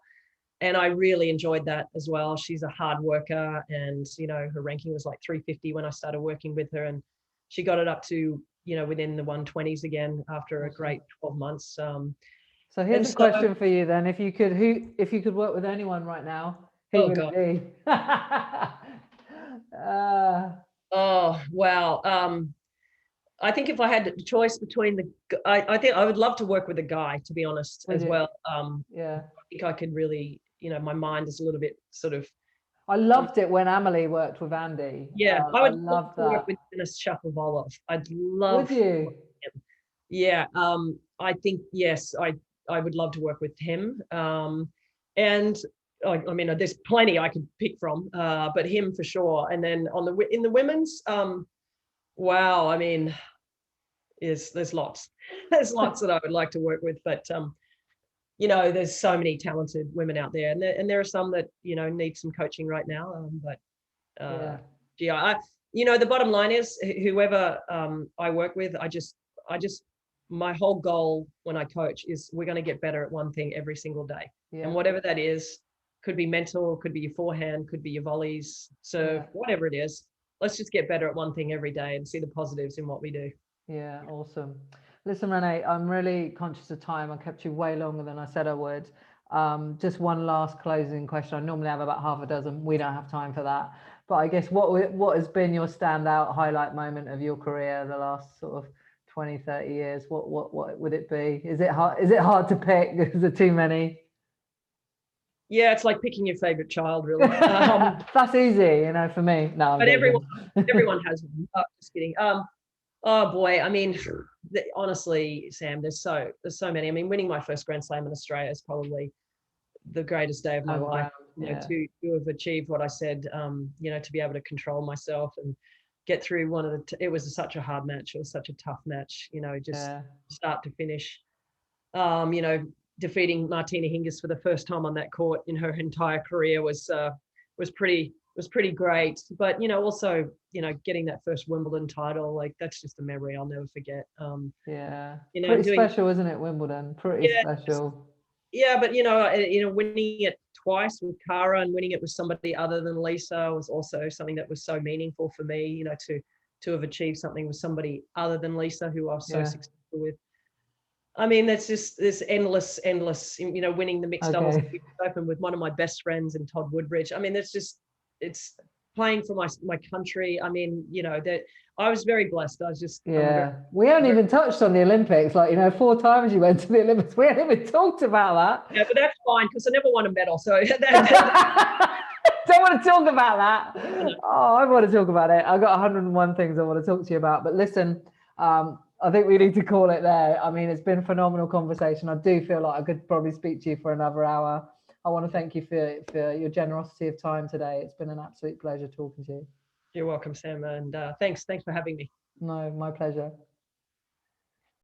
And I really enjoyed that as well. She's a hard worker and, you know, her ranking was like 350 when I started working with her. And she got it up to, you know, within the 120s again after a great 12 months. So here's a question for you then. If you could work with anyone right now, who would it be? Oh, wow. I think if I had the choice between I think I would love to work with a guy, to be honest, as well. I think I could really, you know, my mind is a little bit sort of. I loved it when Amelie worked with Andy. Yeah, I would love to work with Denis Shapovalov. I'd love. Would you? Him. Yeah, I think yes, I would love to work with him. And I mean, there's plenty I could pick from, but him for sure. And then in the women's, wow, I mean, there's lots that I would like to work with, but you know, there's so many talented women out there, and there are some that, you know, need some coaching right now. You know, the bottom line is whoever I work with, I just my whole goal when I coach is we're going to get better at one thing every single day, and whatever that is, could be mental, could be your forehand, could be your volleys, serve, whatever it is. Let's just get better at one thing every day and see the positives in what we do. Yeah, awesome. Listen, Rennae, I'm really conscious of time. I kept you way longer than I said I would. Just one last closing question. I normally have about half a dozen. We don't have time for that. But I guess what has been your standout highlight moment of your career the last sort of 20, 30 years? What would it be? Is it hard to pick? Is there too many? Yeah, it's like picking your favorite child, really. That's easy, you know, for me. No, but everyone has one. Just kidding. Oh boy, I mean, honestly, Sam, there's so many. I mean, winning my first Grand Slam in Australia is probably the greatest day of my life. You know, to have achieved what I said, you know, to be able to control myself and get through it was such a hard match. It was such a tough match, you know, just start to finish. You know, defeating Martina Hingis for the first time on that court in her entire career was pretty great. But, you know, also, you know, getting that first Wimbledon title, like that's just a memory I'll never forget. You know, pretty special, isn't it, Wimbledon? Pretty special. Yeah, but you know, winning it twice with Cara and winning it with somebody other than Lisa was also something that was so meaningful for me, you know, to have achieved something with somebody other than Lisa, who I was so successful with. I mean, that's just this endless, you know, winning the mixed doubles open with one of my best friends and Todd Woodbridge. I mean, it's playing for my country. I mean, you know, that I was very blessed. I was just we haven't even touched on the Olympics. Like, you know, 4 times you went to the Olympics. We haven't even talked about that. Yeah, but that's fine because I never won a medal. So don't want to talk about that. Oh, I want to talk about it. I've got 101 things I want to talk to you about. But listen, I think we need to call it there. I mean, it's been a phenomenal conversation. I do feel like I could probably speak to you for another hour. I want to thank you for your generosity of time today. It's been an absolute pleasure talking to you. You're welcome, Sam. And thanks for having me. No, my pleasure.